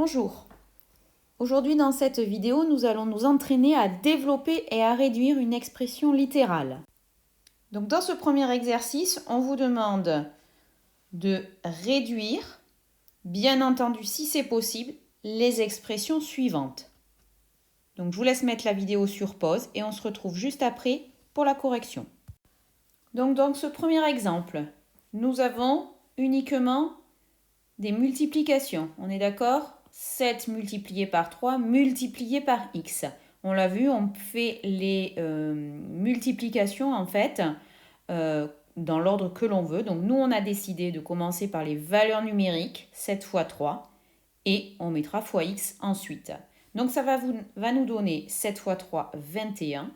Bonjour. Aujourd'hui dans cette vidéo, nous allons nous entraîner à développer et à réduire une expression littérale. Donc dans ce premier exercice, on vous demande de réduire, bien entendu si c'est possible, les expressions suivantes. Donc je vous laisse mettre la vidéo sur pause et on se retrouve juste après pour la correction. Donc dans ce premier exemple, nous avons uniquement des multiplications. On est d'accord ? 7 multiplié par 3 multiplié par x. On l'a vu, on fait les multiplications en fait dans l'ordre que l'on veut. Donc nous, on a décidé de commencer par les valeurs numériques, 7 fois 3, et on mettra fois x ensuite. Donc ça va nous donner 7 fois 3, 21,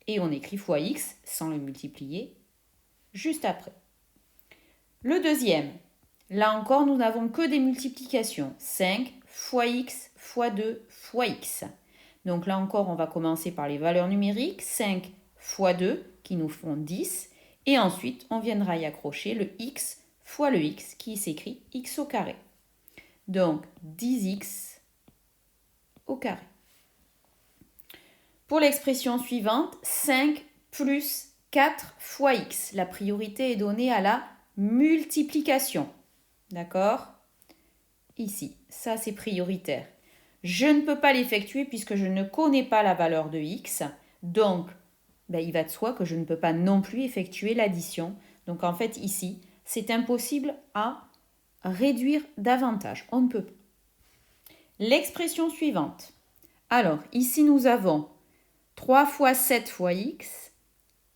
et on écrit fois x sans le multiplier juste après. Le deuxième, là encore, nous n'avons que des multiplications. 5 fois x fois 2 fois x. Donc là encore, on va commencer par les valeurs numériques. 5 fois 2 qui nous font 10. Et ensuite, on viendra y accrocher le x fois le x qui s'écrit x au carré. Donc 10x au carré. Pour l'expression suivante, 5 plus 4 fois x. La priorité est donnée à la multiplication. D'accord ? Ici, ça c'est prioritaire. Je ne peux pas l'effectuer puisque je ne connais pas la valeur de x. Donc, il va de soi que je ne peux pas non plus effectuer l'addition. Donc en fait, ici, c'est impossible à réduire davantage. On ne peut pas. L'expression suivante. Alors, ici, nous avons 3 fois 7 fois x,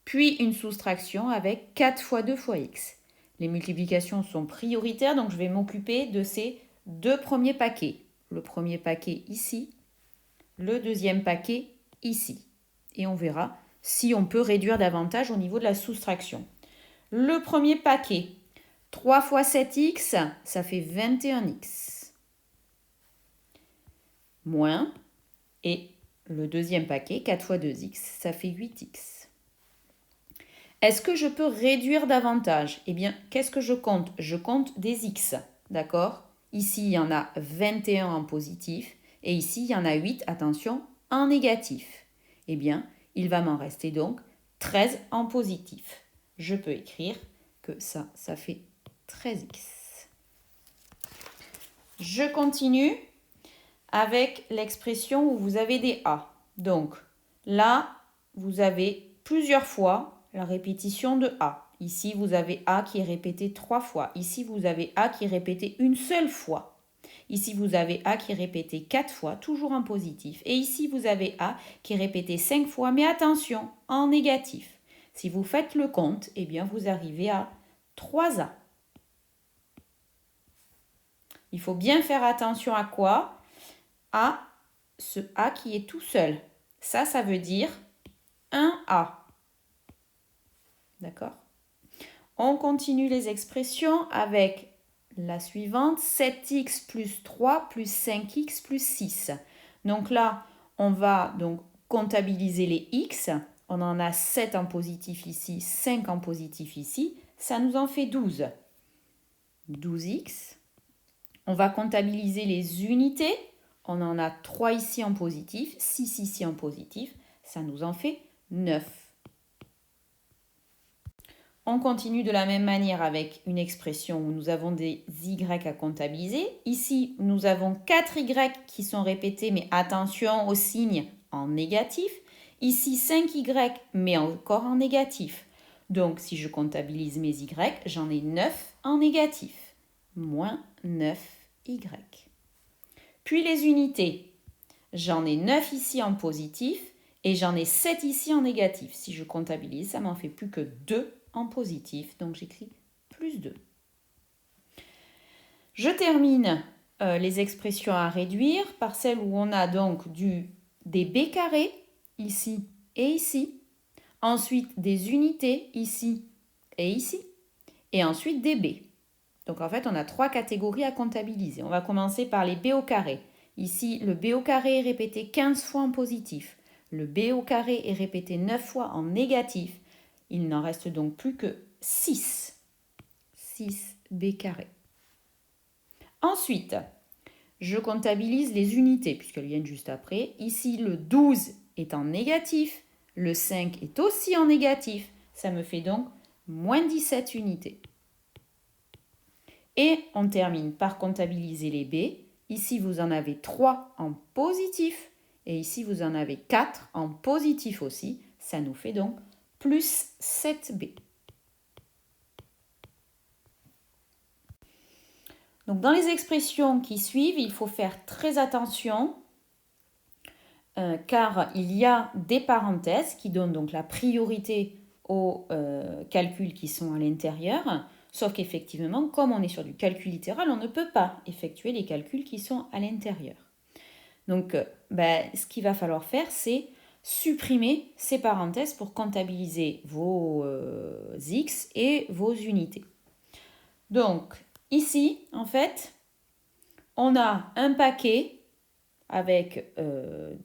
puis une soustraction avec 4 fois 2 fois x. Les multiplications sont prioritaires, donc je vais m'occuper de ces deux premiers paquets. Le premier paquet ici, le deuxième paquet ici. Et on verra si on peut réduire davantage au niveau de la soustraction. Le premier paquet, 3 fois 7x, ça fait 21x. Moins, et le deuxième paquet, 4 fois 2x, ça fait 8x. Est-ce que je peux réduire davantage ? Eh bien, qu'est-ce que je compte ? Je compte des x, d'accord ? Ici, il y en a 21 en positif et ici, il y en a 8, attention, en négatif. Eh bien, il va m'en rester donc 13 en positif. Je peux écrire que ça fait 13x. Je continue avec l'expression où vous avez des a. Donc, là, vous avez plusieurs fois la répétition de a. Ici, vous avez a qui est répété 3 fois. Ici, vous avez a qui est répété une seule fois. Ici, vous avez a qui est répété 4 fois, toujours en positif. Et ici, vous avez a qui est répété 5 fois, mais attention, en négatif. Si vous faites le compte, eh bien, vous arrivez à 3a. Il faut bien faire attention à quoi ? À ce a qui est tout seul. Ça veut dire un a. D'accord ? On continue les expressions avec la suivante, 7x plus 3 plus 5x plus 6. Donc là, on va donc comptabiliser les x. On en a 7 en positif ici, 5 en positif ici. Ça nous en fait 12. 12x. On va comptabiliser les unités. On en a 3 ici en positif, 6 ici en positif. Ça nous en fait 9. On continue de la même manière avec une expression où nous avons des y à comptabiliser. Ici, nous avons 4y qui sont répétés, mais attention au signe en négatif. Ici, 5y, mais encore en négatif. Donc, si je comptabilise mes y, j'en ai 9 en négatif. Moins 9y. Puis les unités. J'en ai 9 ici en positif et j'en ai 7 ici en négatif. Si je comptabilise, ça m'en fait plus que 2 en positif, donc j'écris plus 2. Je termine les expressions à réduire par celles où on a donc des b carrés, ici et ici, ensuite des unités, ici et ici, et ensuite des b. Donc en fait, on a 3 catégories à comptabiliser. On va commencer par les b au carré. Ici, le b au carré est répété 15 fois en positif. Le b au carré est répété 9 fois en négatif. Il n'en reste donc plus que 6. 6b carré. Ensuite, je comptabilise les unités puisqu'elles viennent juste après. Ici, le 12 est en négatif, le 5 est aussi en négatif. Ça me fait donc moins 17 unités. Et on termine par comptabiliser les B. Ici, vous en avez 3 en positif et ici, vous en avez 4 en positif aussi. Ça nous fait donc plus 7B. Donc, dans les expressions qui suivent, il faut faire très attention car il y a des parenthèses qui donnent donc la priorité aux calculs qui sont à l'intérieur. Sauf qu'effectivement, comme on est sur du calcul littéral, on ne peut pas effectuer les calculs qui sont à l'intérieur. Donc, ce qu'il va falloir faire, c'est supprimer ces parenthèses pour comptabiliser vos x et vos unités. Donc, ici, en fait, on a un paquet avec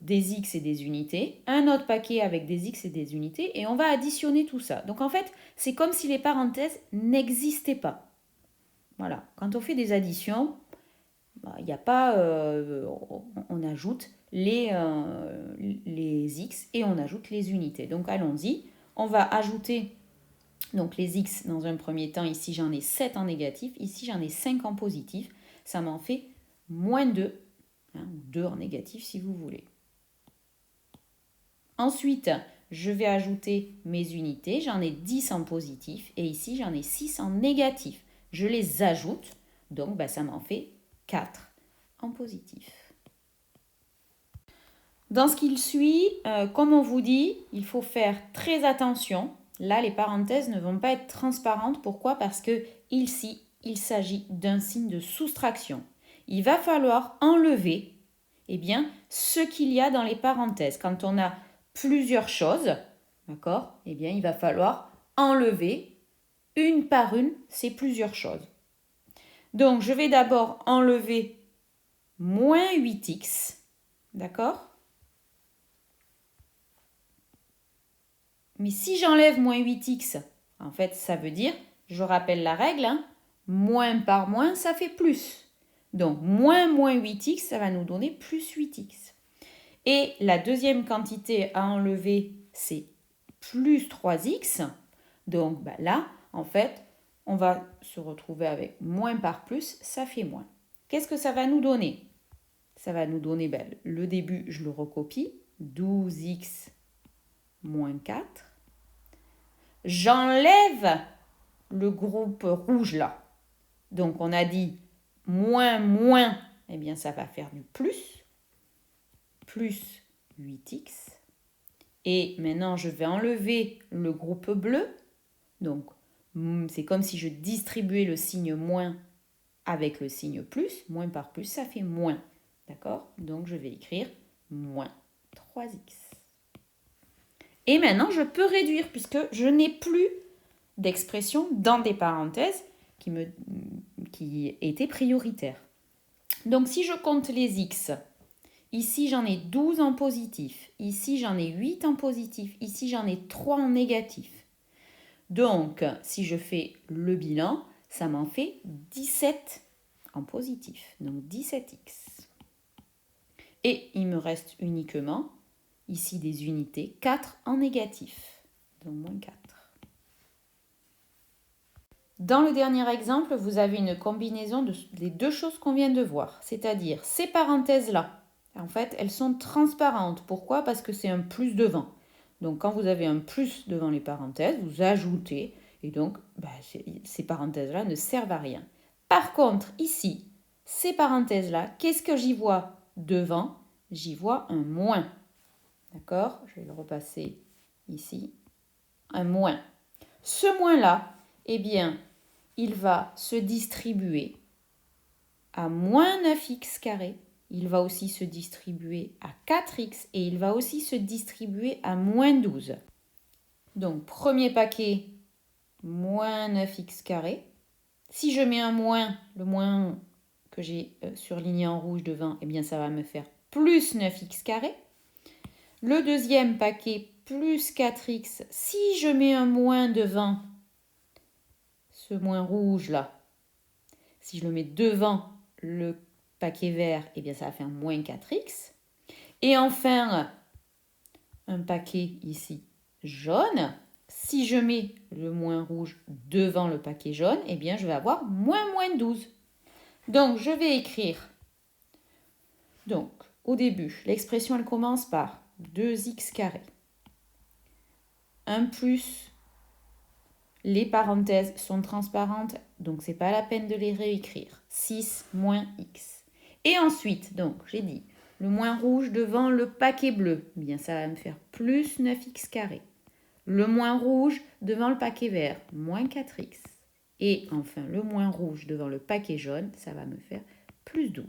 des x et des unités, un autre paquet avec des x et des unités, et on va additionner tout ça. Donc, en fait, c'est comme si les parenthèses n'existaient pas. Voilà, quand on fait des additions, il n'y a pas, on ajoute les x et on ajoute les unités. Donc allons-y, on va ajouter donc les x dans un premier temps. Ici j'en ai 7 en négatif, ici j'en ai 5 en positif. Ça m'en fait moins 2, ou 2 en négatif si vous voulez. Ensuite, je vais ajouter mes unités. J'en ai 10 en positif et ici j'en ai 6 en négatif. Je les ajoute, donc ça m'en fait 4 en positif. Dans ce qu'il suit, comme on vous dit, il faut faire très attention. Là, les parenthèses ne vont pas être transparentes. Pourquoi? Parce que ici, il s'agit d'un signe de soustraction. Il va falloir enlever ce qu'il y a dans les parenthèses. Quand on a plusieurs choses, d'accord? Il va falloir enlever une par une ces plusieurs choses. Donc, je vais d'abord enlever moins 8x, d'accord? Mais si j'enlève moins 8x, en fait, ça veut dire, je rappelle la règle, moins par moins, ça fait plus. Donc, moins 8x, ça va nous donner plus 8x. Et la deuxième quantité à enlever, c'est plus 3x. Donc, là, en fait, on va se retrouver avec moins par plus, ça fait moins. Qu'est-ce que ça va nous donner? Ça va nous donner, le début, je le recopie, 12x moins 4. J'enlève le groupe rouge là. Donc, on a dit moins, ça va faire du plus 8x. Et maintenant, je vais enlever le groupe bleu. Donc, c'est comme si je distribuais le signe moins avec le signe plus. Moins par plus, ça fait moins. D'accord? Donc, je vais écrire moins 3x. Et maintenant, je peux réduire puisque je n'ai plus d'expression dans des parenthèses qui étaient prioritaires. Donc, si je compte les x, ici j'en ai 12 en positif, ici j'en ai 8 en positif, ici j'en ai 3 en négatif. Donc, si je fais le bilan, ça m'en fait 17 en positif, donc 17x. Et il me reste uniquement, ici des unités, 4 en négatif, donc moins 4. Dans le dernier exemple, vous avez une combinaison des deux choses qu'on vient de voir, c'est-à-dire ces parenthèses-là. En fait, elles sont transparentes. Pourquoi? Parce que c'est un plus devant. Donc, quand vous avez un plus devant les parenthèses, vous ajoutez. Et donc, ces parenthèses-là ne servent à rien. Par contre, ici, ces parenthèses-là, qu'est-ce que j'y vois devant? J'y vois un moins. D'accord? Je vais le repasser ici. Un moins. Ce moins-là, il va se distribuer à moins 9x carré. Il va aussi se distribuer à 4x et il va aussi se distribuer à moins 12. Donc, premier paquet, moins 9x carré. Si je mets un moins, le moins que j'ai surligné en rouge devant, ça va me faire plus 9x carré. Le deuxième paquet, plus 4x. Si je mets un moins devant, ce moins rouge là, si je le mets devant le paquet vert, eh bien ça va faire moins 4x. Et enfin, un paquet ici jaune. Si je mets le moins rouge devant le paquet jaune, eh bien je vais avoir moins 12. Donc je vais écrire. Donc au début, l'expression elle commence par 2x carré. 1 plus, les parenthèses sont transparentes, donc c'est pas la peine de les réécrire. 6 moins x. Et ensuite, donc j'ai dit, le moins rouge devant le paquet bleu, eh bien ça va me faire plus 9x carré. Le moins rouge devant le paquet vert, moins 4x. Et enfin, le moins rouge devant le paquet jaune, ça va me faire plus 12.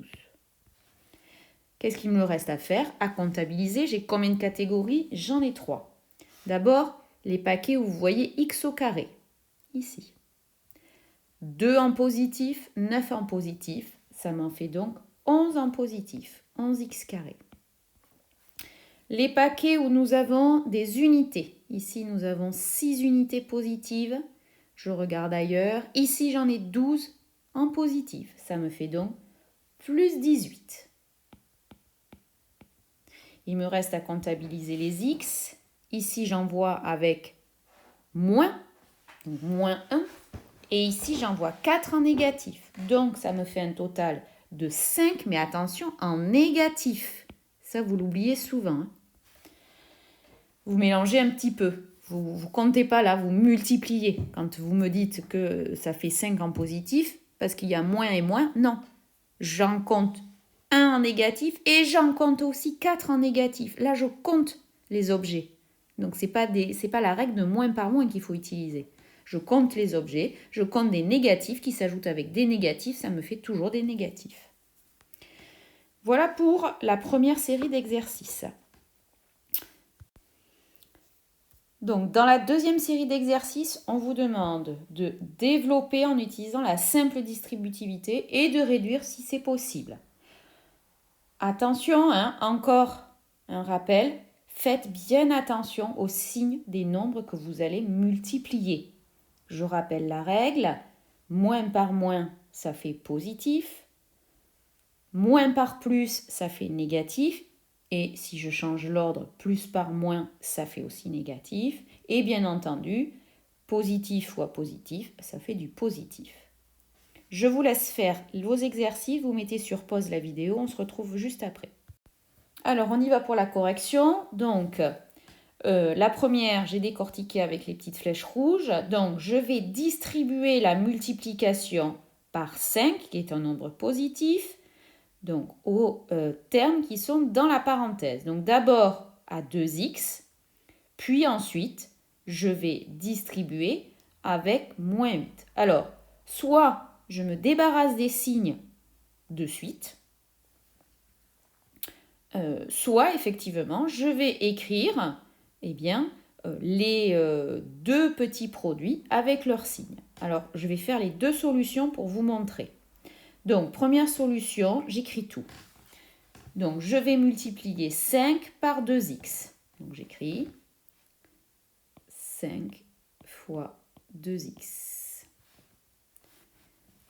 Qu'est-ce qu'il me reste à faire? À comptabiliser. J'ai combien de catégories? J'en ai 3. D'abord, les paquets où vous voyez x au carré, ici. 2 en positif, 9 en positif, ça m'en fait donc 11 en positif, 11x carré. Les paquets où nous avons des unités, ici nous avons 6 unités positives, je regarde ailleurs, ici j'en ai 12 en positif, ça me fait donc plus 18. Il me reste à comptabiliser les x, ici j'en vois avec moins, donc moins 1, et ici j'en vois 4 en négatif, donc ça me fait un total de 5, mais attention, en négatif, ça vous l'oubliez souvent, hein. Vous mélangez un petit peu. Vous ne comptez pas là, vous multipliez. Quand vous me dites que ça fait 5 en positif, parce qu'il y a moins et moins, non. J'en compte 1 en négatif et j'en compte aussi 4 en négatif. Là, je compte les objets. Donc, ce n'est pas la règle de moins par moins qu'il faut utiliser. Je compte les objets, je compte des négatifs qui s'ajoutent avec des négatifs, ça me fait toujours des négatifs. Voilà pour la première série d'exercices. Donc, dans la deuxième série d'exercices, on vous demande de développer en utilisant la simple distributivité et de réduire si c'est possible. Attention, encore un rappel, faites bien attention aux signes des nombres que vous allez multiplier. Je rappelle la règle, moins par moins, ça fait positif, moins par plus, ça fait négatif. Et si je change l'ordre, plus par moins, ça fait aussi négatif. Et bien entendu, positif fois positif, ça fait du positif. Je vous laisse faire vos exercices, vous mettez sur pause la vidéo, on se retrouve juste après. Alors, on y va pour la correction. Donc, la première, j'ai décortiqué avec les petites flèches rouges. Donc, je vais distribuer la multiplication par 5, qui est un nombre positif, donc aux termes qui sont dans la parenthèse. Donc d'abord à 2x, puis ensuite je vais distribuer avec moins 8. Alors, soit je me débarrasse des signes de suite, soit effectivement je vais écrire les deux petits produits avec leurs signes. Alors, je vais faire les deux solutions pour vous montrer. Donc, première solution, j'écris tout. Donc, je vais multiplier 5 par 2x. Donc, j'écris 5 fois 2x.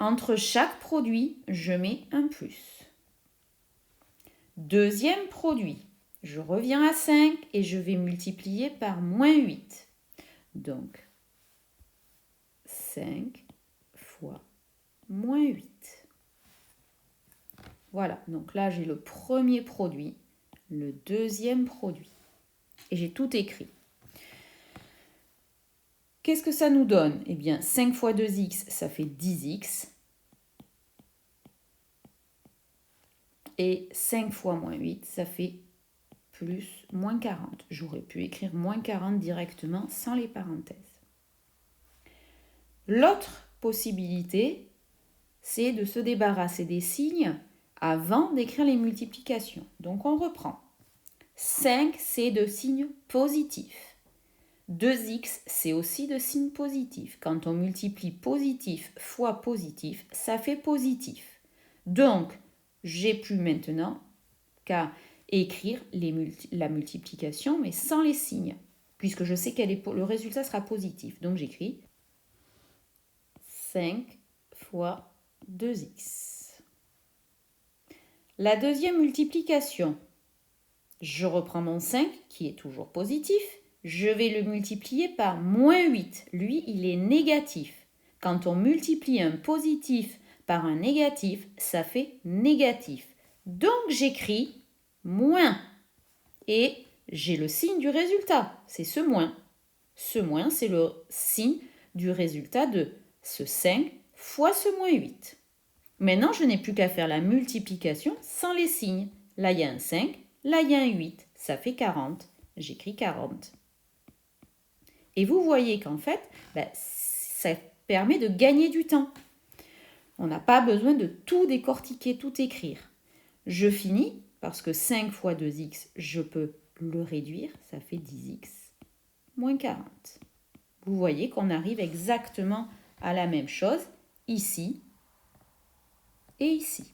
Entre chaque produit, je mets un plus. Deuxième produit, je reviens à 5 et je vais multiplier par moins 8. Donc, 5 fois moins 8. Voilà, donc là j'ai le premier produit, le deuxième produit. Et j'ai tout écrit. Qu'est-ce que ça nous donne? Eh bien, 5 fois 2x, ça fait 10x. Et 5 fois moins 8, ça fait plus moins 40. J'aurais pu écrire moins 40 directement sans les parenthèses. L'autre possibilité, c'est de se débarrasser des signes avant d'écrire les multiplications. Donc on reprend. 5, c'est de signe positif. 2x, c'est aussi de signe positif. Quand on multiplie positif fois positif, ça fait positif. Donc, j'ai plus maintenant qu'à écrire la multiplication, mais sans les signes, puisque je sais le résultat sera positif. Donc, j'écris 5 fois 2x. La deuxième multiplication. Je reprends mon 5 qui est toujours positif. Je vais le multiplier par moins 8. Lui, il est négatif. Quand on multiplie un positif par un négatif, ça fait négatif. Donc j'écris moins. Et j'ai le signe du résultat, c'est ce moins. Ce moins, c'est le signe du résultat de ce 5 fois ce moins 8. Maintenant, je n'ai plus qu'à faire la multiplication sans les signes. Là, il y a un 5, là, il y a un 8. Ça fait 40. J'écris 40. Et vous voyez qu'en fait, ça permet de gagner du temps. On n'a pas besoin de tout décortiquer, tout écrire. Je finis parce que 5 fois 2x, je peux le réduire. Ça fait 10x moins 40. Vous voyez qu'on arrive exactement à la même chose ici et ici.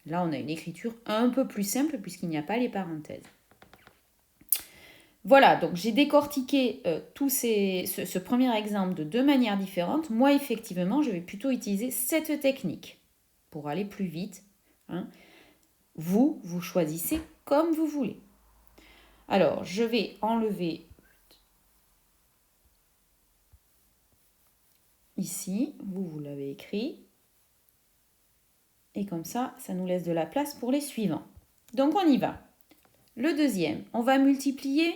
Là, on a une écriture un peu plus simple puisqu'il n'y a pas les parenthèses. Voilà, donc j'ai décortiqué ce premier exemple de deux manières différentes. Moi, effectivement, je vais plutôt utiliser cette technique pour aller plus vite. Vous choisissez comme vous voulez. Alors, je vais enlever ici, vous l'avez écrit. Et comme ça, ça nous laisse de la place pour les suivants. Donc, on y va. Le deuxième, on va multiplier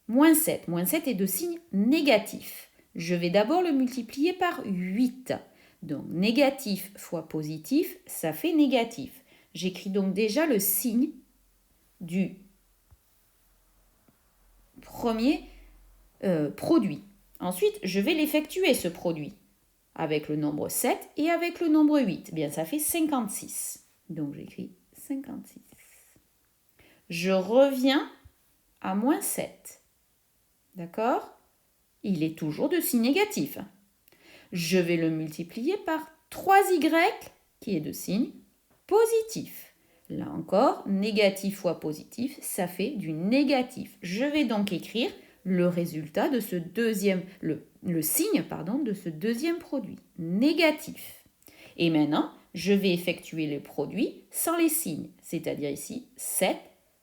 moins 7. Moins 7 est de signe négatif. Je vais d'abord le multiplier par 8. Donc, négatif fois positif, ça fait négatif. J'écris donc déjà le signe du premier produit. Ensuite, je vais l'effectuer, ce produit, avec le nombre 7 et avec le nombre 8. Eh bien, ça fait 56. Donc, j'écris 56. Je reviens à moins 7. D'accord? Il est toujours de signe négatif. Je vais le multiplier par 3y qui est de signe positif. Là encore, négatif fois positif, ça fait du négatif. Je vais donc écrire le résultat de ce deuxième, le signe de ce deuxième produit, négatif. Et maintenant, je vais effectuer le produit sans les signes, c'est-à-dire ici 7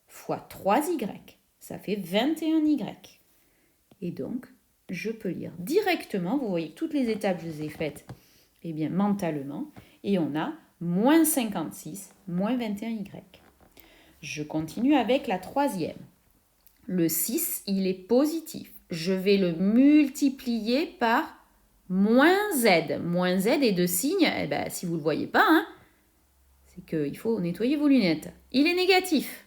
fois 3y, ça fait 21y. Et donc, je peux lire directement, vous voyez toutes les étapes, je les ai faites mentalement, et on a moins 56, moins 21y. Je continue avec la troisième. Le 6, il est positif. Je vais le multiplier par moins z. Moins z est de signe, si vous ne le voyez pas, c'est qu'il faut nettoyer vos lunettes. Il est négatif.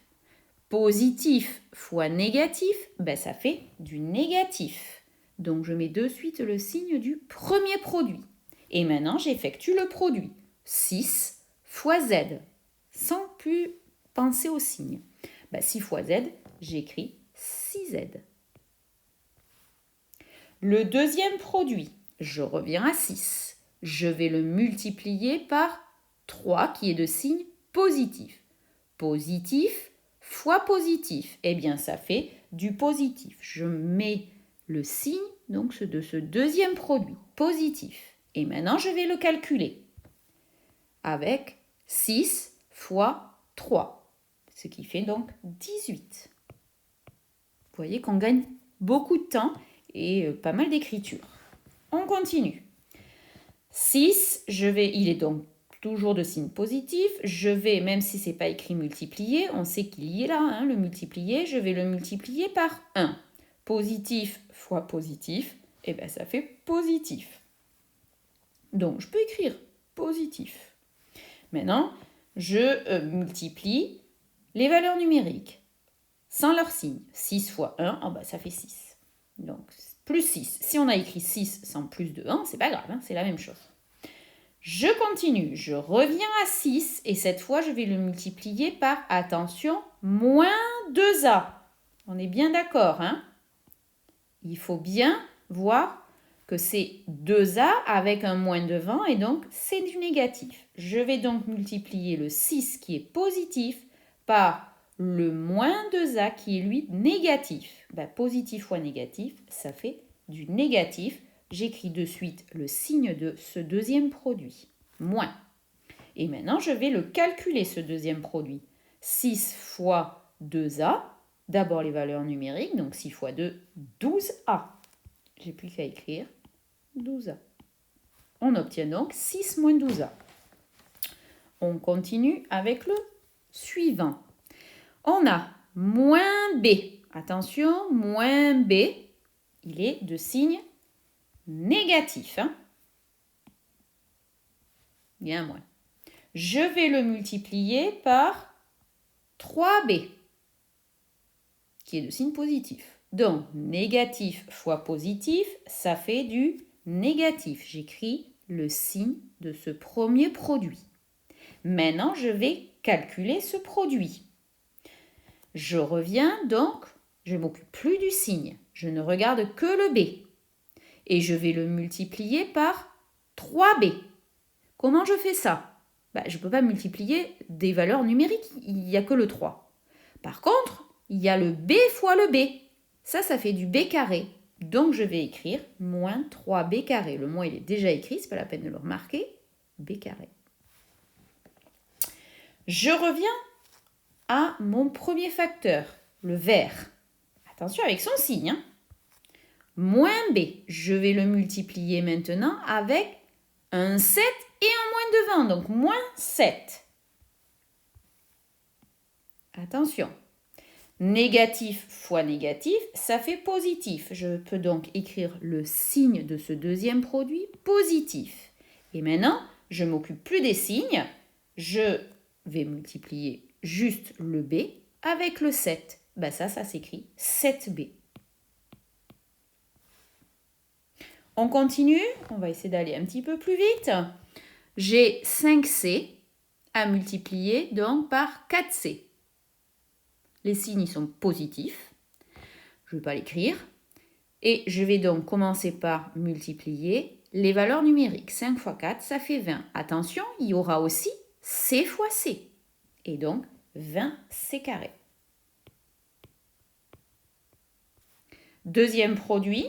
Positif fois négatif, ça fait du négatif. Donc, je mets de suite le signe du premier produit. Et maintenant, j'effectue le produit. 6 fois z, sans plus penser au signe. 6 fois z, j'écris 6z. Le deuxième produit, je reviens à 6. Je vais le multiplier par 3 qui est de signe positif. Positif fois positif, ça fait du positif. Je mets le signe donc de ce deuxième produit, positif. Et maintenant, je vais le calculer avec 6 fois 3, ce qui fait donc 18. Vous voyez qu'on gagne beaucoup de temps et pas mal d'écriture. On continue. 6, il est donc toujours de signe positif. Je vais, même si ce n'est pas écrit multiplier, on sait qu'il y est là, le multiplier. Je vais le multiplier par 1. Positif fois positif, ça fait positif. Donc, je peux écrire positif. Maintenant, je multiplie les valeurs numériques sans leur signe. 6 fois 1, ça fait 6. Donc, plus 6. Si on a écrit 6 sans plus de 1, c'est pas grave, c'est la même chose. Je continue, je reviens à 6 et cette fois, je vais le multiplier par, attention, moins 2a. On est bien d'accord, Il faut bien voir que c'est 2a avec un moins devant et donc c'est du négatif. Je vais donc multiplier le 6 qui est positif par le moins 2a qui est lui négatif. Positif fois négatif, ça fait du négatif. J'écris de suite le signe de ce deuxième produit, moins. Et maintenant, je vais le calculer, ce deuxième produit. 6 fois 2A, d'abord les valeurs numériques, donc 6 fois 2, 12A. J'ai plus qu'à écrire 12A. On obtient donc 6 moins 12A. On continue avec le suivant. On a moins B. Attention, moins B, il est de signe négatif. Bien moins. Je vais le multiplier par 3B, qui est de signe positif. Donc, négatif fois positif, ça fait du négatif. J'écris le signe de ce premier produit. Maintenant, je vais calculer ce produit. Je reviens donc, je ne m'occupe plus du signe. Je ne regarde que le B. Et je vais le multiplier par 3B. Comment je fais ça? Je ne peux pas multiplier des valeurs numériques, il n'y a que le 3. Par contre, il y a le B fois le B. Ça fait du B carré. Donc, je vais écrire moins 3B carré. Le moins, il est déjà écrit, ce n'est pas la peine de le remarquer. B carré. Je reviens à mon premier facteur, le vert. Attention avec son signe. Moins B, je vais le multiplier maintenant avec un 7 et un moins de 20, donc moins 7. Attention. Négatif fois négatif, ça fait positif. Je peux donc écrire le signe de ce deuxième produit positif. Et maintenant, je ne m'occupe plus des signes. Je vais multiplier juste le B avec le 7. Ça s'écrit 7B. On continue, on va essayer d'aller un petit peu plus vite. J'ai 5C à multiplier donc par 4C. Les signes sont positifs. Je ne vais pas l'écrire. Et je vais donc commencer par multiplier les valeurs numériques. 5 fois 4, ça fait 20. Attention, il y aura aussi C fois C. Et donc 20C carré. Deuxième produit,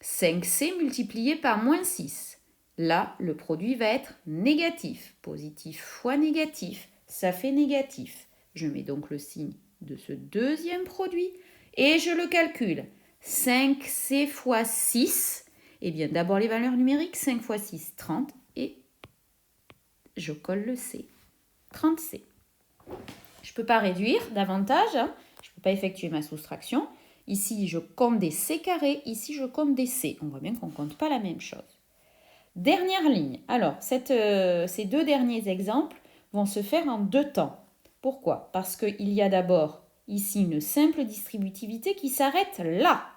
5C multiplié par moins 6. Là, le produit va être négatif. Positif fois négatif, ça fait négatif. Je mets donc le signe de ce deuxième produit et je le calcule. 5C fois 6, eh bien d'abord les valeurs numériques, 5 fois 6, 30 et je colle le C, 30C. Je ne peux pas réduire davantage, je ne peux pas effectuer ma soustraction. Ici, je compte des C carrés, ici, je compte des C. On voit bien qu'on ne compte pas la même chose. Dernière ligne. Alors, ces deux derniers exemples vont se faire en deux temps. Pourquoi? Parce qu'il y a d'abord ici une simple distributivité qui s'arrête là.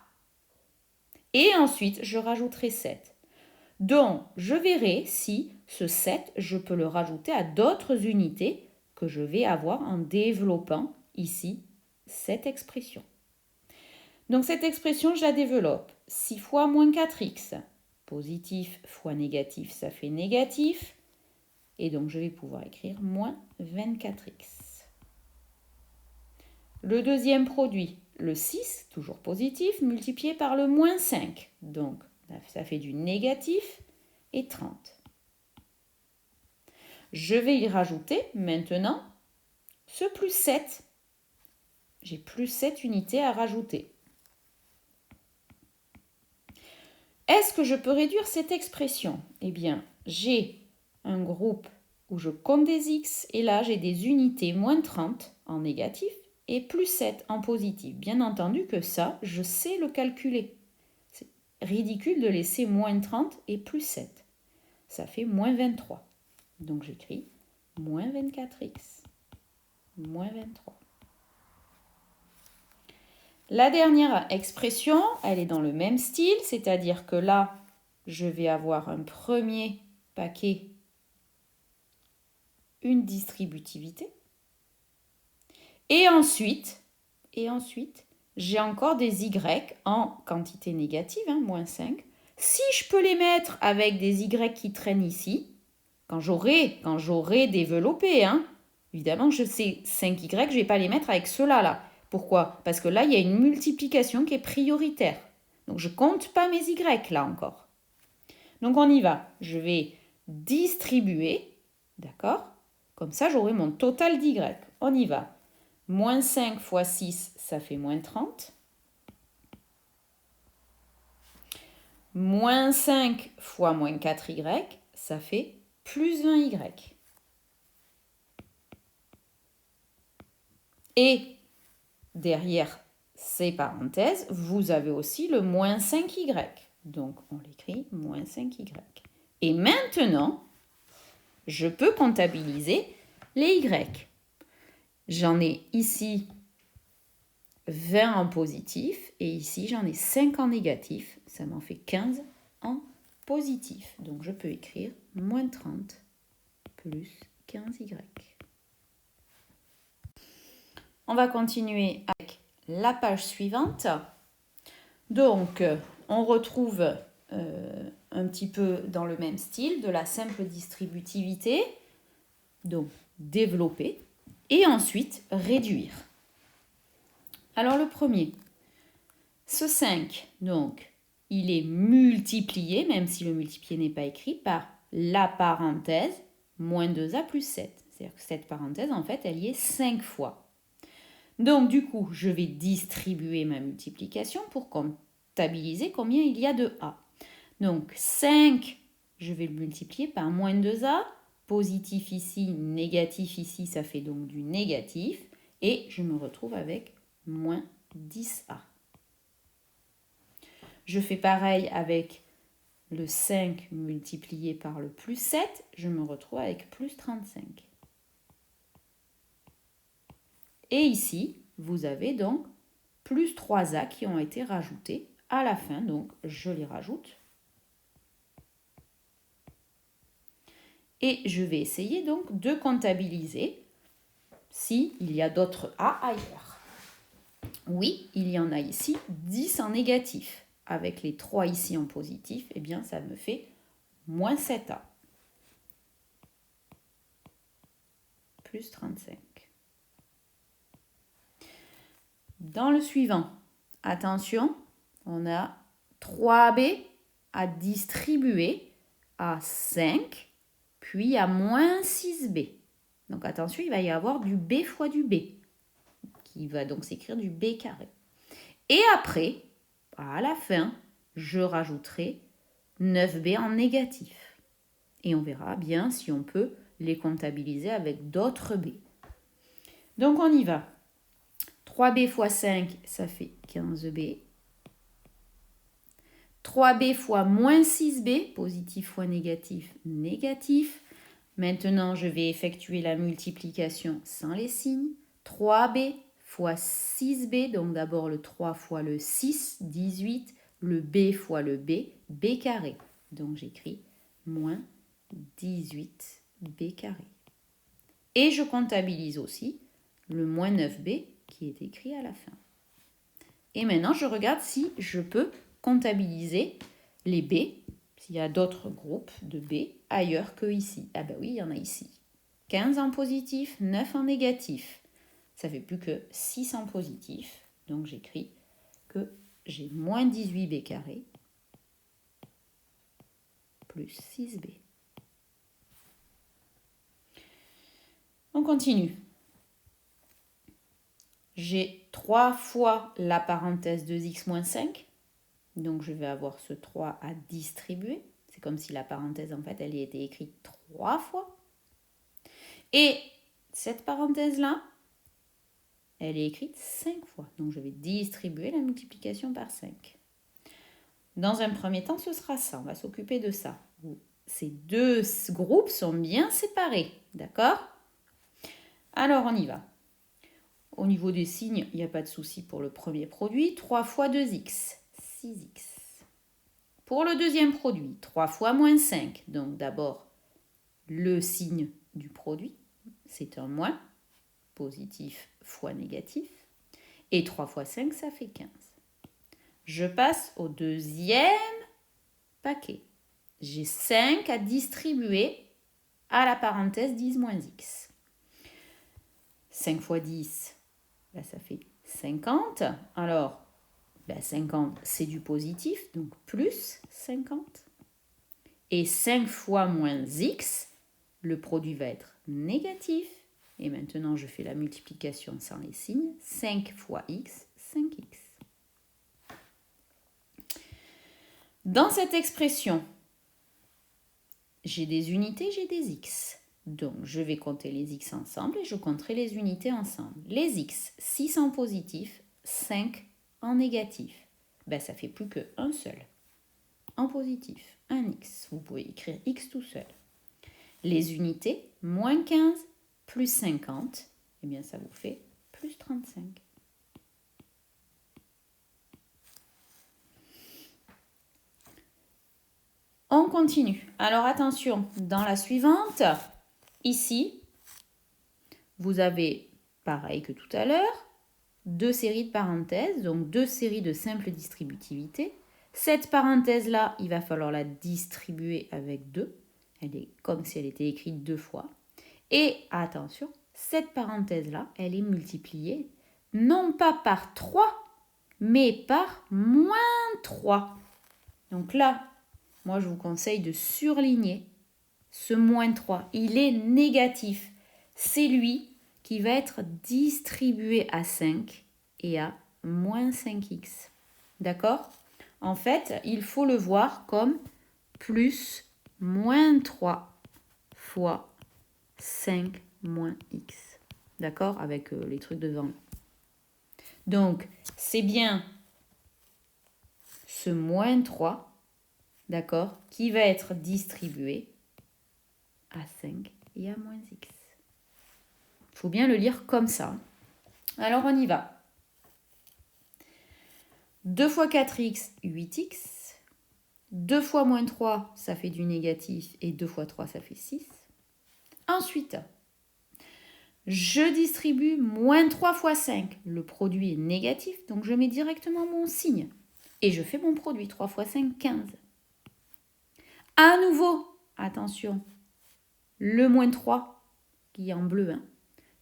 Et ensuite, je rajouterai 7. Donc, je verrai si ce 7, je peux le rajouter à d'autres unités que je vais avoir en développant ici cette expression. Donc, cette expression, je la développe. 6 fois moins 4x. Positif fois négatif, ça fait négatif. Et donc, je vais pouvoir écrire moins 24x. Le deuxième produit, le 6, toujours positif, multiplié par le moins 5. Donc, ça fait du négatif et 30. Je vais y rajouter maintenant ce plus 7. J'ai plus 7 unités à rajouter. Est-ce que je peux réduire cette expression? Eh bien, j'ai un groupe où je compte des x et là, j'ai des unités moins 30 en négatif et plus 7 en positif. Bien entendu que ça, je sais le calculer. C'est ridicule de laisser moins 30 et plus 7. Ça fait moins 23. Donc, j'écris moins 24x, moins 23. La dernière expression, elle est dans le même style, c'est-à-dire que là, je vais avoir un premier paquet, une distributivité. Et ensuite, j'ai encore des y en quantité négative, moins 5. Si je peux les mettre avec des y qui traînent ici, quand j'aurai développé, évidemment, je sais 5y, je ne vais pas les mettre avec ceux-là, là. Pourquoi? Parce que là, il y a une multiplication qui est prioritaire. Donc, je ne compte pas mes y là encore. Donc, on y va. Je vais distribuer, d'accord? Comme ça, j'aurai mon total d'y. On y va. Moins 5 fois 6, ça fait moins 30. Moins 5 fois moins 4y, ça fait plus 20y. Et derrière ces parenthèses, vous avez aussi le moins 5y. Donc, on l'écrit moins 5y. Et maintenant, je peux comptabiliser les y. J'en ai ici 20 en positif et ici, j'en ai 5 en négatif. Ça m'en fait 15 en positif. Donc, je peux écrire moins 30 plus 15y. On va continuer avec la page suivante. Donc, on retrouve un petit peu dans le même style de la simple distributivité. Donc, développer et ensuite réduire. Alors, le premier, ce 5, donc, il est multiplié, même si le multiplié n'est pas écrit, par la parenthèse moins 2a plus 7. C'est-à-dire que cette parenthèse, en fait, elle y est 5 fois. Donc, du coup, je vais distribuer ma multiplication pour comptabiliser combien il y a de a. Donc, 5, je vais le multiplier par moins 2a. Positif ici, négatif ici, ça fait donc du négatif. Et je me retrouve avec moins 10a. Je fais pareil avec le 5 multiplié par le plus 7. Je me retrouve avec plus 35. Et ici, vous avez donc plus 3a qui ont été rajoutés à la fin. Donc, je les rajoute. Et je vais essayer donc de comptabiliser s'il y a d'autres a ailleurs. Oui, il y en a ici 10 en négatif. Avec les 3 ici en positif, eh bien, ça me fait moins 7a. Plus 35. Dans le suivant, attention, on a 3b à distribuer à 5, puis à moins 6b. Donc attention, il va y avoir du b fois du b, qui va donc s'écrire du b carré. Et après, à la fin, je rajouterai 9b en négatif. Et on verra bien si on peut les comptabiliser avec d'autres b. Donc on y va. 3b fois 5, ça fait 15b. 3b fois moins 6b, positif fois négatif, négatif. Maintenant, je vais effectuer la multiplication sans les signes. 3b fois 6b, donc d'abord le 3 fois le 6, 18. Le b fois le b, b carré. Donc j'écris moins 18b carré. Et je comptabilise aussi le moins 9b qui est écrit à la fin. Et maintenant, je regarde si je peux comptabiliser les b, s'il y a d'autres groupes de b ailleurs que ici. Ah ben oui, il y en a ici. 15 en positif, 9 en négatif. Ça fait plus que 6 en positif. Donc j'écris que j'ai moins 18b carré plus 6b. On continue. J'ai 3 fois la parenthèse 2x moins 5. Donc, je vais avoir ce 3 à distribuer. C'est comme si la parenthèse, en fait, elle y était écrite 3 fois. Et cette parenthèse-là, elle est écrite 5 fois. Donc, je vais distribuer la multiplication par 5. Dans un premier temps, ce sera ça. On va s'occuper de ça. Ces deux groupes sont bien séparés. D'accord ? Alors, on y va. Au niveau des signes, il n'y a pas de souci pour le premier produit. 3 fois 2x, 6x. Pour le deuxième produit, 3 fois moins 5. Donc d'abord, le signe du produit, c'est un moins. Positif fois négatif. Et 3 fois 5, ça fait 15. Je passe au deuxième paquet. J'ai 5 à distribuer à la parenthèse 10 moins x. 5 fois 10, là, ça fait 50. Alors, 50, c'est du positif, donc plus 50. Et 5 fois moins x, le produit va être négatif. Et maintenant, je fais la multiplication sans les signes. 5 fois x, 5x. Dans cette expression, j'ai des unités, j'ai des x. Donc, je vais compter les x ensemble et je compterai les unités ensemble. Les x, 6 en positif, 5 en négatif. Ben, ça fait plus qu'un seul. En positif, un x. Vous pouvez écrire x tout seul. Les unités, moins 15 plus 50, eh bien ça vous fait plus 35. On continue. Alors attention, dans la suivante, ici, vous avez, pareil que tout à l'heure, 2 séries de parenthèses, donc 2 séries de simple distributivité. Cette parenthèse-là, il va falloir la distribuer avec 2. Elle est comme si elle était écrite 2 fois. Et attention, cette parenthèse-là, elle est multipliée non pas par 3, mais par moins 3. Donc là, moi je vous conseille de surligner ce moins 3. Il est négatif. C'est lui qui va être distribué à 5 et à moins 5x. D'accord ? En fait, il faut le voir comme plus moins 3 fois 5 moins x. D'accord ? Avec les trucs devant. Donc, c'est bien ce moins 3, d'accord, qui va être distribué à 5 et à moins x. Il faut bien le lire comme ça. Alors, on y va. 2 fois 4x, 8x. 2 fois moins 3, ça fait du négatif. Et 2 fois 3, ça fait 6. Ensuite, je distribue moins 3 fois 5. Le produit est négatif, donc je mets directement mon signe. Et je fais mon produit. 3 fois 5, 15. À nouveau, attention, le moins 3, qui est en bleu,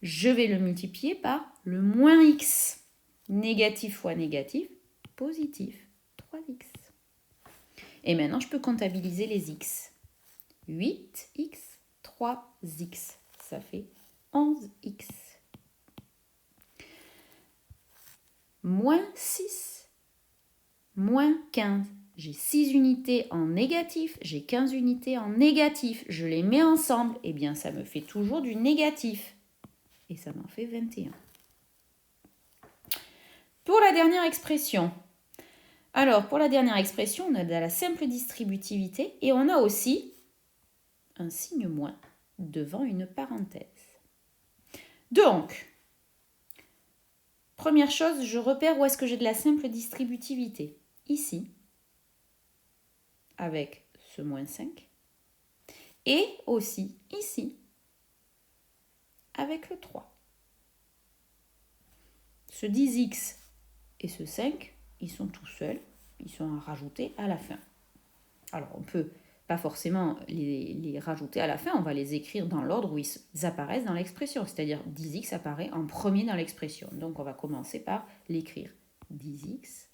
je vais le multiplier par le moins x. Négatif fois négatif, positif, 3x. Et maintenant, je peux comptabiliser les x. 8x, 3x, ça fait 11x. Moins 6, moins 15. J'ai 6 unités en négatif, j'ai 15 unités en négatif. Je les mets ensemble, et bien ça me fait toujours du négatif. Et ça m'en fait 21. Pour la dernière expression. Alors, pour la dernière expression, on a de la simple distributivité et on a aussi un signe moins devant une parenthèse. Donc, première chose, je repère où est-ce que j'ai de la simple distributivité. Ici, avec ce moins 5. Et aussi ici, avec le 3. Ce 10x et ce 5, ils sont tout seuls. Ils sont à rajouter à la fin. Alors, on peut pas forcément les rajouter à la fin, on va les écrire dans l'ordre où ils apparaissent dans l'expression. C'est-à-dire 10x apparaît en premier dans l'expression. Donc, on va commencer par l'écrire 10x.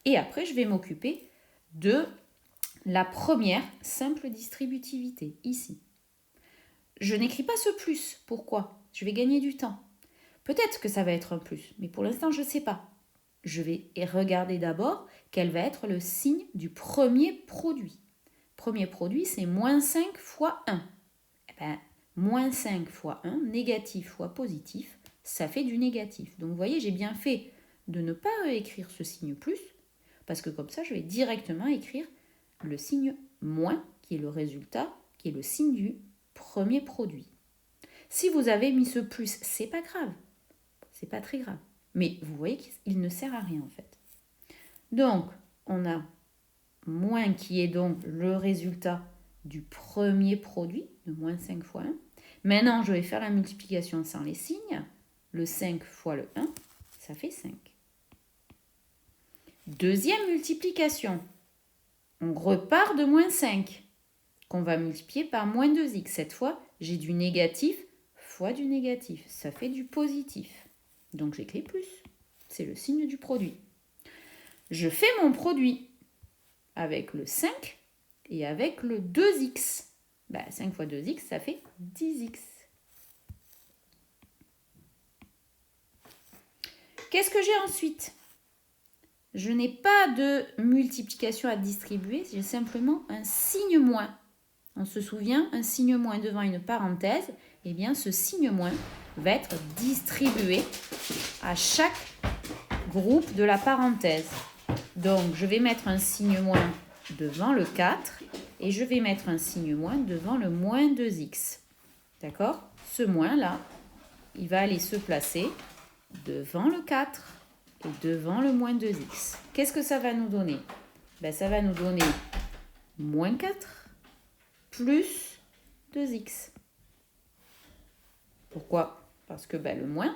Et après, je vais m'occuper de la première simple distributivité, ici. Je n'écris pas ce plus. Pourquoi ? Je vais gagner du temps. Peut-être que ça va être un plus, mais pour l'instant, je ne sais pas. Je vais regarder d'abord quel va être le signe du premier produit. Premier produit, c'est moins 5 fois 1. Eh bien, moins 5 fois 1, négatif fois positif, ça fait du négatif. Donc, vous voyez, j'ai bien fait de ne pas écrire ce signe plus, parce que comme ça, je vais directement écrire le signe moins, qui est le résultat, qui est le signe du premier produit. Si vous avez mis ce plus, c'est pas grave. C'est pas très grave. Mais vous voyez qu'il ne sert à rien en fait. Donc, on a moins qui est donc le résultat du premier produit, de moins 5 fois 1. Maintenant, je vais faire la multiplication sans les signes. Le 5 fois le 1, ça fait 5. Deuxième multiplication. On repart de moins 5, qu'on va multiplier par moins 2x. Cette fois, j'ai du négatif fois du négatif. Ça fait du positif. Donc, j'écris plus. C'est le signe du produit. Je fais mon produit avec le 5 et avec le 2x. 5 fois 2x, ça fait 10x. Qu'est-ce que j'ai ensuite? Je n'ai pas de multiplication à distribuer, j'ai simplement un signe moins. On se souvient, un signe moins devant une parenthèse, eh bien ce signe moins va être distribué à chaque groupe de la parenthèse. Donc je vais mettre un signe moins devant le 4 et je vais mettre un signe moins devant le moins 2x. D'accord? Ce moins là, il va aller se placer devant le 4 et devant le moins 2x. Qu'est-ce que ça va nous donner? Ça va nous donner moins 4 plus 2x. Pourquoi? Parce que le moins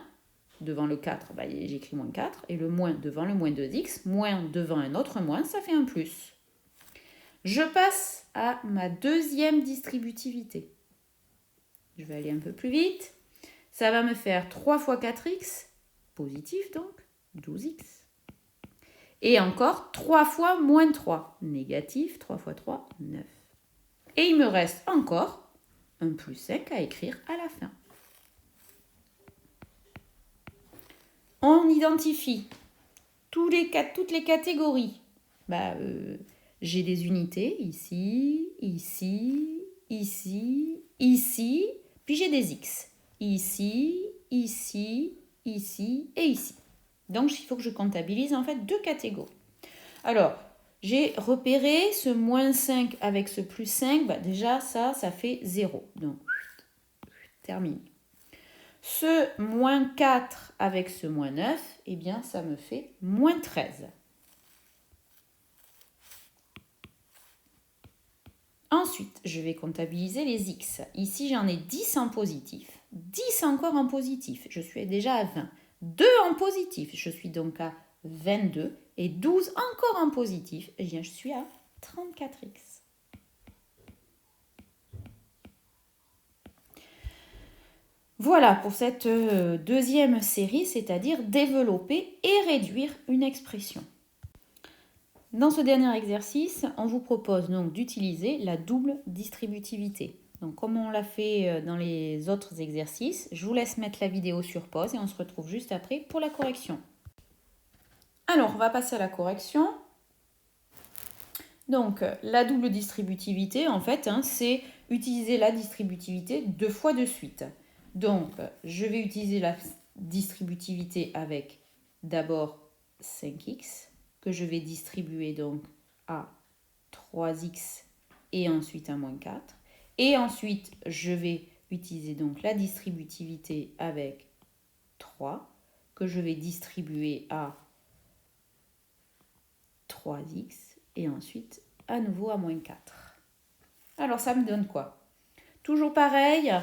devant le 4, j'écris moins 4, et le moins devant le moins 2x, moins devant un autre moins, ça fait un plus. Je passe à ma deuxième distributivité. Je vais aller un peu plus vite. Ça va me faire 3 fois 4x, positif donc, 12x. Et encore 3 fois moins 3, négatif, 3 fois 3, 9. Et il me reste encore un plus 5 à écrire à la fin. On identifie toutes les catégories. J'ai des unités ici, ici, ici, ici, puis j'ai des x. Ici, ici, ici et ici. Donc, il faut que je comptabilise en fait 2 catégories. Alors, j'ai repéré ce moins 5 avec ce plus 5. Déjà, ça fait 0. Donc, terminé. Ce moins 4 avec ce moins 9, eh bien, ça me fait moins 13. Ensuite, je vais comptabiliser les x. Ici, j'en ai 10 en positif, 10 encore en positif. Je suis déjà à 20. 2 en positif, je suis donc à 22. Et 12 encore en positif, eh bien, je suis à 34x. Voilà pour cette deuxième série, c'est-à-dire développer et réduire une expression. Dans ce dernier exercice, on vous propose donc d'utiliser la double distributivité. Donc comme on l'a fait dans les autres exercices, je vous laisse mettre la vidéo sur pause et on se retrouve juste après pour la correction. Alors, on va passer à la correction. Donc, la double distributivité, en fait, c'est utiliser la distributivité 2 fois de suite. Donc, je vais utiliser la distributivité avec d'abord 5x, que je vais distribuer donc à 3x et ensuite à moins 4. Et ensuite, je vais utiliser donc la distributivité avec 3, que je vais distribuer à 3x et ensuite à nouveau à moins 4. Alors, ça me donne quoi? Toujours pareil,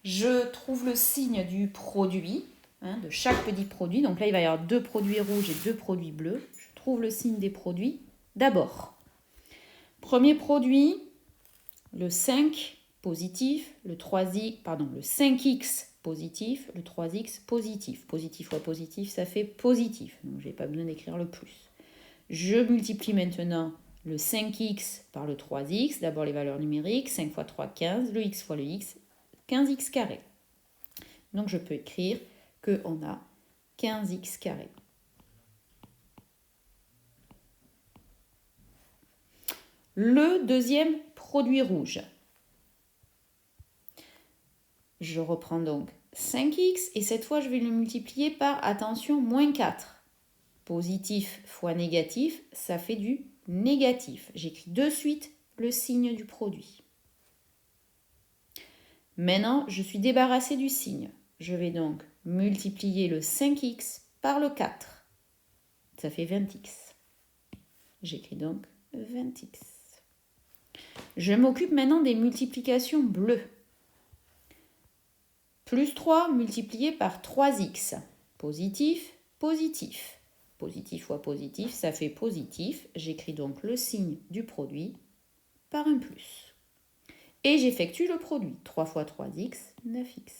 je trouve le signe du produit, de chaque petit produit. Donc là, il va y avoir 2 produits rouges et 2 produits bleus. Je trouve le signe des produits. D'abord, premier produit, le 5 positif, le 5x positif, le 3x positif. Positif fois positif, ça fait positif. Donc, je n'ai pas besoin d'écrire le plus. Je multiplie maintenant le 5x par le 3x. D'abord les valeurs numériques. 5 fois 3, 15. Le x fois le x, 15x carré. Donc, je peux écrire qu'on a 15x carré. Le deuxième produit rouge. Je reprends donc 5x et cette fois, je vais le multiplier par, attention, moins 4. Positif fois négatif, ça fait du négatif. J'écris de suite le signe du produit. Maintenant, je suis débarrassée du signe. Je vais donc multiplier le 5x par le 4. Ça fait 20x. J'écris donc 20x. Je m'occupe maintenant des multiplications bleues. Plus 3 multiplié par 3x. Positif, positif. Positif fois positif, ça fait positif. J'écris donc le signe du produit par un plus. Et j'effectue le produit. 3 fois 3x, 9x.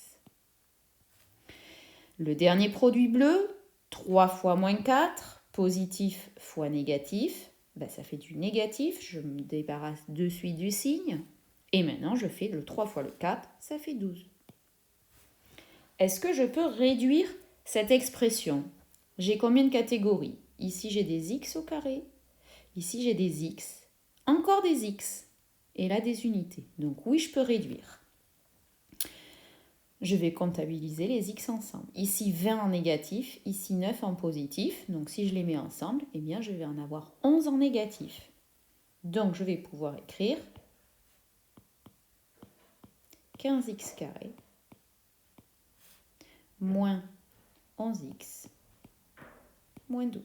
Le dernier produit bleu, 3 fois moins 4, positif fois négatif. Ça fait du négatif. Je me débarrasse de suite du signe. Et maintenant, je fais le 3 fois le 4, ça fait 12. Est-ce que je peux réduire cette expression? J'ai combien de catégories? Ici, j'ai des x au carré. Ici, j'ai des x. Encore des x. Et là, des unités. Donc oui, je peux réduire. Je vais comptabiliser les x ensemble. Ici, 20 en négatif. Ici, 9 en positif. Donc si je les mets ensemble, eh bien, je vais en avoir 11 en négatif. Donc, je vais pouvoir écrire 15x carré moins 11x moins 12.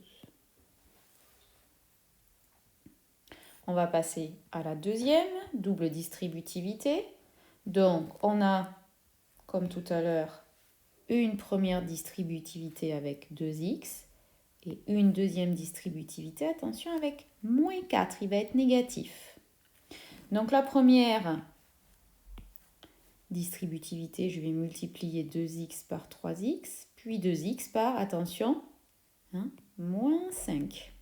On va passer à la deuxième, double distributivité. Donc, on a, comme tout à l'heure, une première distributivité avec 2x et une deuxième distributivité, attention, avec moins 4, il va être négatif. Donc, la première distributivité, je vais multiplier 2x par 3x, puis 2x par, attention, moins 5.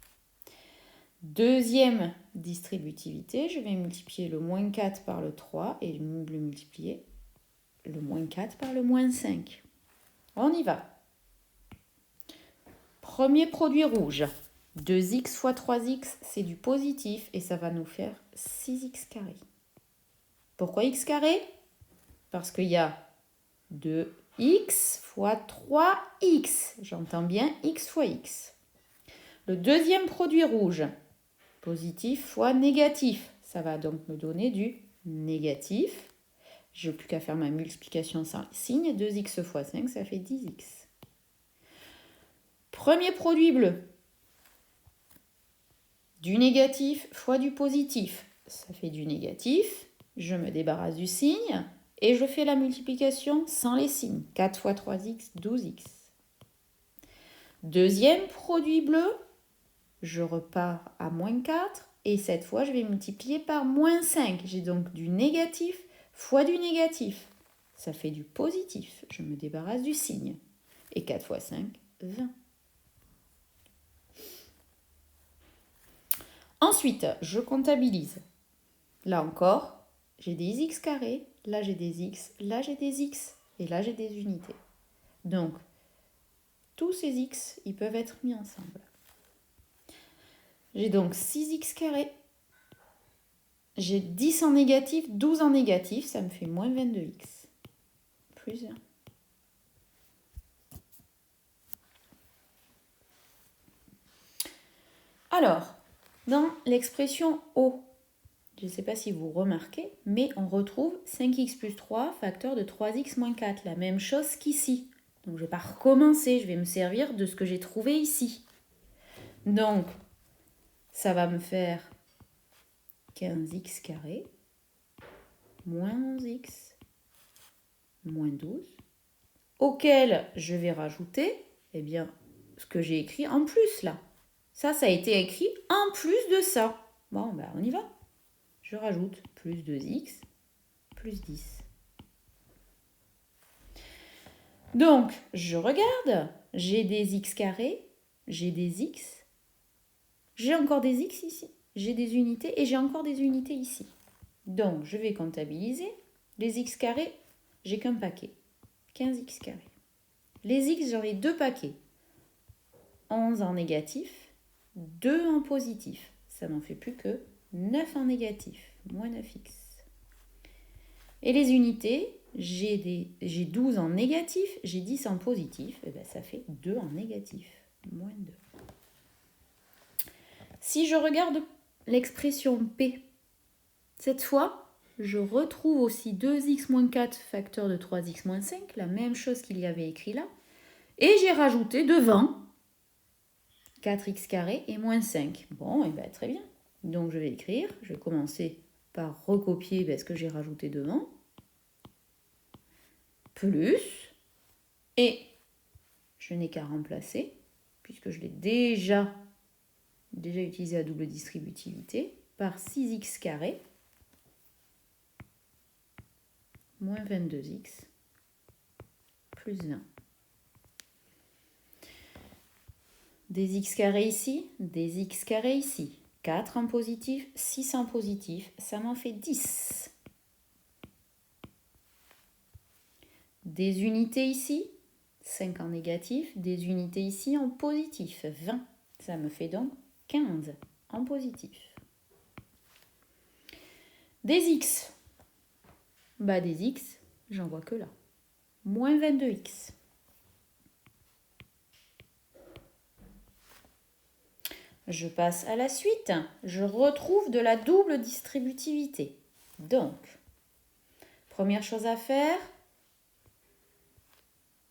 Deuxième distributivité, je vais multiplier le moins 4 par le 3 et le multiplier le moins 4 par le moins 5. On y va. Premier produit rouge. 2x fois 3x, c'est du positif et ça va nous faire 6x carré. Pourquoi x carré? Parce qu'il y a 2x fois 3x. J'entends bien x fois x. Le deuxième produit rouge. Positif fois négatif. Ça va donc me donner du négatif. Je n'ai plus qu'à faire ma multiplication sans signe. 2x fois 5, ça fait 10x. Premier produit bleu. Du négatif fois du positif. Ça fait du négatif. Je me débarrasse du signe et je fais la multiplication sans les signes. 4 fois 3x, 12x. Deuxième produit bleu. Je repars à moins 4 et cette fois, je vais multiplier par moins 5. J'ai donc du négatif fois du négatif. Ça fait du positif. Je me débarrasse du signe. Et 4 fois 5, 20. Ensuite, je comptabilise. Là encore, j'ai des x carrés, là j'ai des x, là j'ai des x, et là j'ai des unités. Donc, tous ces x, ils peuvent être mis ensemble. J'ai donc 6x carré. J'ai 10 en négatif, 12 en négatif, ça me fait moins 22x. Plus 1. Alors, dans l'expression O, je ne sais pas si vous remarquez, mais on retrouve 5x plus 3 facteur de 3x moins 4, la même chose qu'ici. Donc je ne vais pas recommencer, je vais me servir de ce que j'ai trouvé ici. Donc, ça va me faire 15x carré moins 11x moins 12, auquel je vais rajouter eh bien, ce que j'ai écrit en plus là. Ça a été écrit en plus de ça. Bon, ben on y va. Je rajoute plus 2x plus 10. Donc, je regarde. J'ai des x carrés, j'ai des x, j'ai encore des x ici, j'ai des unités et j'ai encore des unités ici. Donc, je vais comptabiliser. Les x carrés, j'ai qu'un paquet. 15x carré. Les x, j'en ai deux paquets. 11 en négatif, 2 en positif. Ça n'en fait plus que 9 en négatif, moins 9x. Et les unités, j'ai 12 en négatif, j'ai 10 en positif, et bien ça fait 2 en négatif, moins 2. Si je regarde l'expression P, cette fois, je retrouve aussi 2x moins 4 facteur de 3x moins 5, la même chose qu'il y avait écrit là, et j'ai rajouté devant 4x carré et moins 5. Bon, et bien très bien. Donc je vais écrire, je vais commencer par recopier ce que j'ai rajouté devant, plus, et je n'ai qu'à remplacer, puisque je l'ai déjà utilisé à double distributivité, par 6x carré moins 22x plus 1. Des x carrés ici, des x carrés ici. 4 en positif, 6 en positif, ça m'en fait 10. Des unités ici, 5 en négatif, des unités ici en positif, 20. Ça me fait donc 15 en positif. Des x, des x, j'en vois que là. Moins 22x. Je passe à la suite. Je retrouve de la double distributivité. Donc, première chose à faire,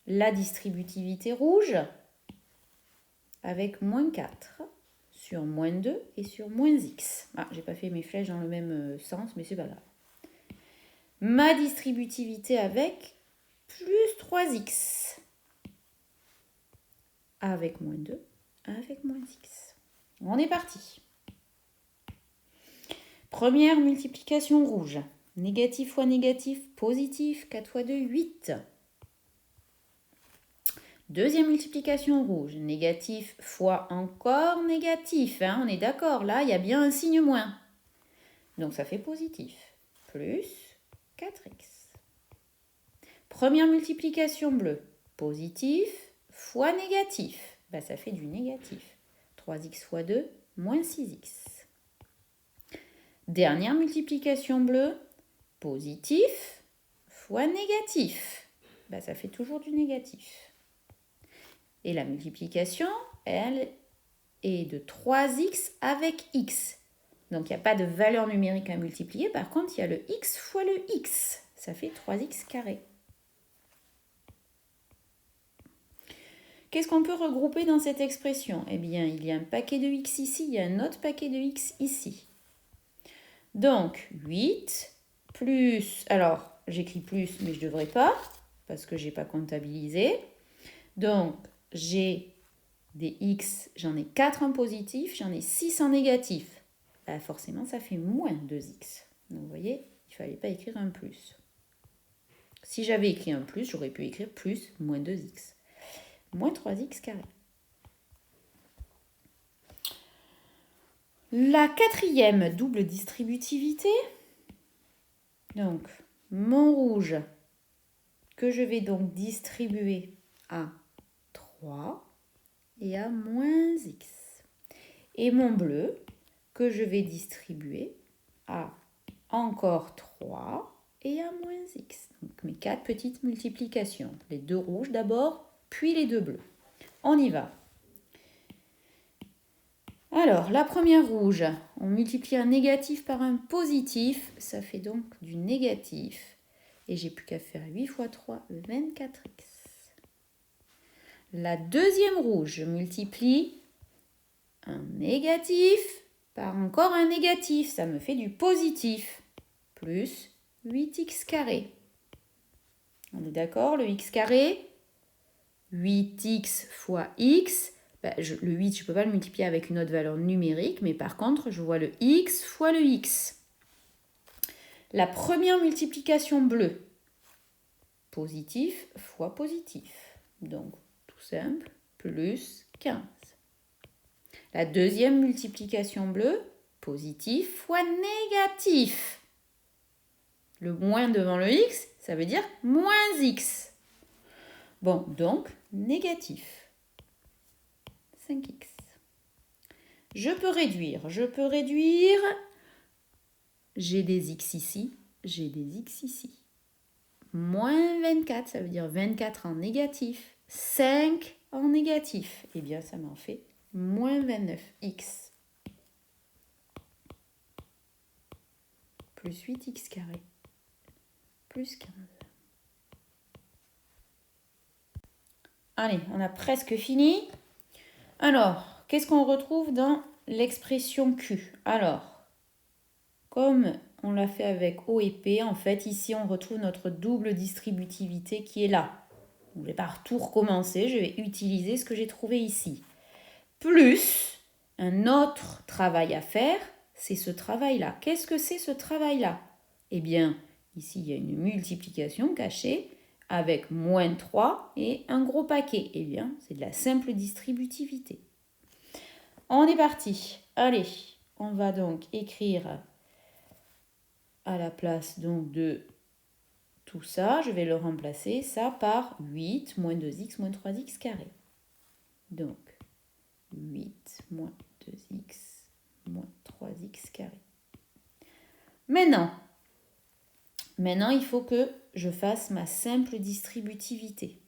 la distributivité rouge avec moins 4 sur moins 2 et sur moins x. Ah, j'ai pas fait mes flèches dans le même sens, mais c'est pas grave. Ma distributivité avec plus 3x avec moins 2 avec moins x. On est parti. Première multiplication rouge. Négatif fois négatif, positif, 4 fois 2, 8. Deuxième multiplication rouge. Négatif fois encore négatif. On est d'accord, là, il y a bien un signe moins. Donc ça fait positif. Plus 4x. Première multiplication bleue. Positif fois négatif. Ça fait du négatif. 3x fois 2, moins 6x. Dernière multiplication bleue. Positif fois négatif. Ça fait toujours du négatif. Et la multiplication, elle, est de 3x avec x. Donc, il n'y a pas de valeur numérique à multiplier. Par contre, il y a le x fois le x. Ça fait 3x carré. Qu'est-ce qu'on peut regrouper dans cette expression? Eh bien, il y a un paquet de x ici, il y a un autre paquet de x ici. Donc, 8 plus... Alors, j'écris plus, mais je ne devrais pas, parce que je n'ai pas comptabilisé. Donc, j'ai des x, j'en ai 4 en positif, j'en ai 6 en négatif. Forcément, ça fait moins 2x. Donc, vous voyez, il ne fallait pas écrire un plus. Si j'avais écrit un plus, j'aurais pu écrire plus moins 2x. Moins 3x carré. La quatrième double distributivité, donc mon rouge, que je vais donc distribuer à 3 et à moins x. Et mon bleu, que je vais distribuer à encore 3 et à moins x. Donc mes 4 petites multiplications. Les deux rouges d'abord, puis les deux bleus. On y va. Alors, la première rouge, on multiplie un négatif par un positif, ça fait donc du négatif. Et j'ai plus qu'à faire 8 fois 3, 24x. La deuxième rouge, je multiplie un négatif par encore un négatif, ça me fait du positif, plus 8x carré. On est d'accord, le x carré, 8x fois x, le 8, je ne peux pas le multiplier avec une autre valeur numérique, mais par contre, je vois le x fois le x. La première multiplication bleue, positif fois positif. Donc, tout simple, plus 15. La deuxième multiplication bleue, positif fois négatif. Le moins devant le x, ça veut dire moins x. Bon, donc, négatif. 5x. Je peux réduire. J'ai des x ici, j'ai des x ici. Moins 24, ça veut dire 24 en négatif. 5 en négatif. Eh bien, ça m'en fait moins 29x. Plus 8x carré. Plus 15. Allez, on a presque fini. Alors, qu'est-ce qu'on retrouve dans l'expression Q? Alors, comme on l'a fait avec O et P, en fait, ici, on retrouve notre double distributivité qui est là. Je ne vais pas tout recommencer, je vais utiliser ce que j'ai trouvé ici. Plus un autre travail à faire, c'est ce travail-là. Qu'est-ce que c'est ce travail-là? Eh bien, ici, il y a une multiplication cachée avec moins 3 et un gros paquet. Eh bien, c'est de la simple distributivité. On est parti. Allez, on va donc écrire à la place donc de Tout ça, je vais le remplacer, ça, par 8 moins 2x moins 3x carré. Donc, 8 moins 2x moins 3x carré. Maintenant, il faut que je fasse ma simple distributivité.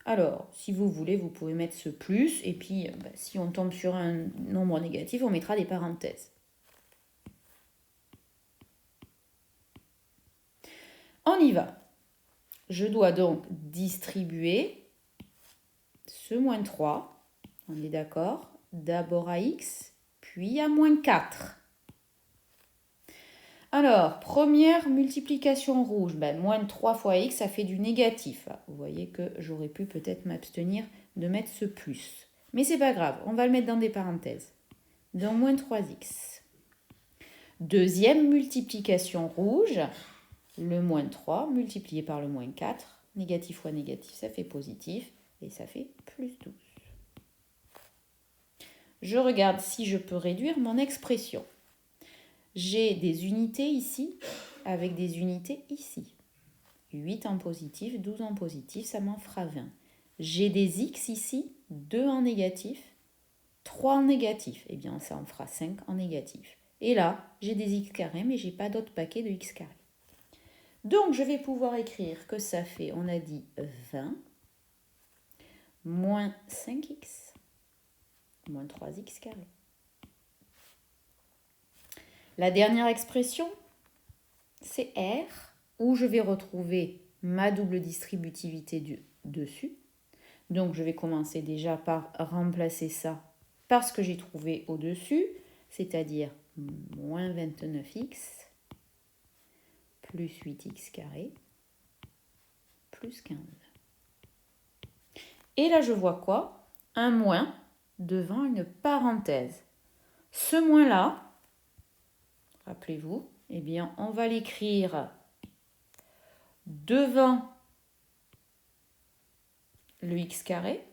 Alors, si vous voulez, vous pouvez mettre ce plus, et puis si on tombe sur un nombre négatif, on mettra des parenthèses. On y va. Je dois donc distribuer ce moins 3, on est d'accord, d'abord à x, puis à moins 4. Alors, première multiplication rouge, moins 3 fois x, ça fait du négatif. Vous voyez que j'aurais pu peut-être m'abstenir de mettre ce plus. Mais c'est pas grave, on va le mettre dans des parenthèses. Donc, moins 3x. Deuxième multiplication rouge, le moins 3 multiplié par le moins 4. Négatif fois négatif, ça fait positif. Et ça fait plus 12. Je regarde si je peux réduire mon expression. J'ai des unités ici avec des unités ici. 8 en positif, 12 en positif, ça m'en fera 20. J'ai des x ici, 2 en négatif, 3 en négatif. Eh bien, ça en fera 5 en négatif. Et là, j'ai des x carrés, mais je n'ai pas d'autre paquet de x carrés. Donc, je vais pouvoir écrire que ça fait, on a dit 20, moins 5x, moins 3x carré. La dernière expression, c'est R, où je vais retrouver ma double distributivité dessus. Donc, je vais commencer déjà par remplacer ça par ce que j'ai trouvé au-dessus, c'est-à-dire moins 29x plus 8x carré plus 15. Et là, je vois quoi? Un moins devant une parenthèse. Ce moins-là, rappelez-vous, eh bien, on va l'écrire devant le x carré.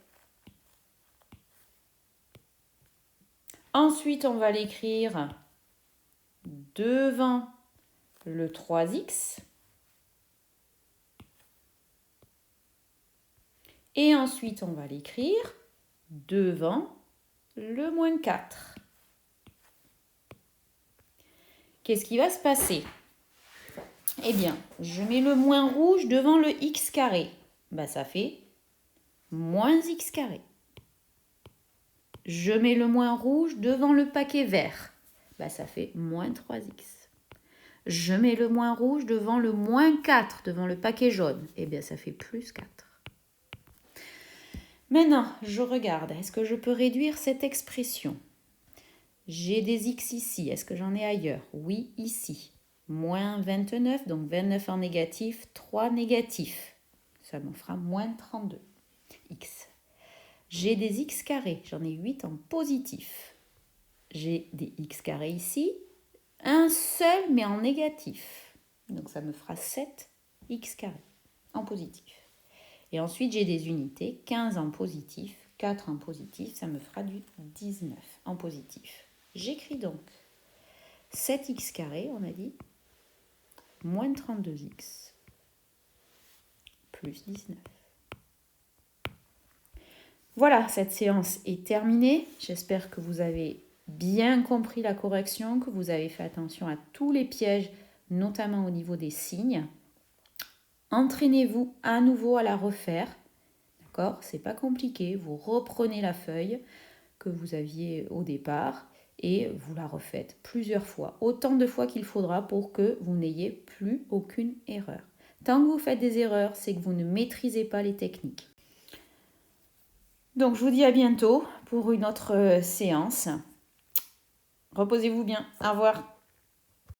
Ensuite, on va l'écrire devant le 3x. Et ensuite, on va l'écrire devant le moins 4. Qu'est-ce qui va se passer? Eh bien, je mets le moins rouge devant le x carré. Ça fait moins x carré. Je mets le moins rouge devant le paquet vert. Ça fait moins 3x. Je mets le moins rouge devant le moins 4, devant le paquet jaune. Eh bien, ça fait plus 4. Maintenant, je regarde. Est-ce que je peux réduire cette expression? J'ai des x ici. Est-ce que j'en ai ailleurs? Oui, ici. Moins 29, donc 29 en négatif, 3 négatifs. Ça m'en fera moins 32. X. J'ai des x carrés. J'en ai 8 en positif. J'ai des x carrés ici. Un seul, mais en négatif. Donc, ça me fera 7 x carrés en positif. Et ensuite, j'ai des unités, 15 en positif, 4 en positif, ça me fera du 19 en positif. J'écris donc 7x carré, on a dit, moins 32x, plus 19. Voilà, cette séance est terminée. J'espère que vous avez bien compris la correction, que vous avez fait attention à tous les pièges, notamment au niveau des signes. Entraînez-vous à nouveau à la refaire. D'accord? C'est pas compliqué. Vous reprenez la feuille que vous aviez au départ et vous la refaites plusieurs fois, autant de fois qu'il faudra pour que vous n'ayez plus aucune erreur. Tant que vous faites des erreurs, c'est que vous ne maîtrisez pas les techniques. Donc, je vous dis à bientôt pour une autre séance. Reposez-vous bien. Au revoir.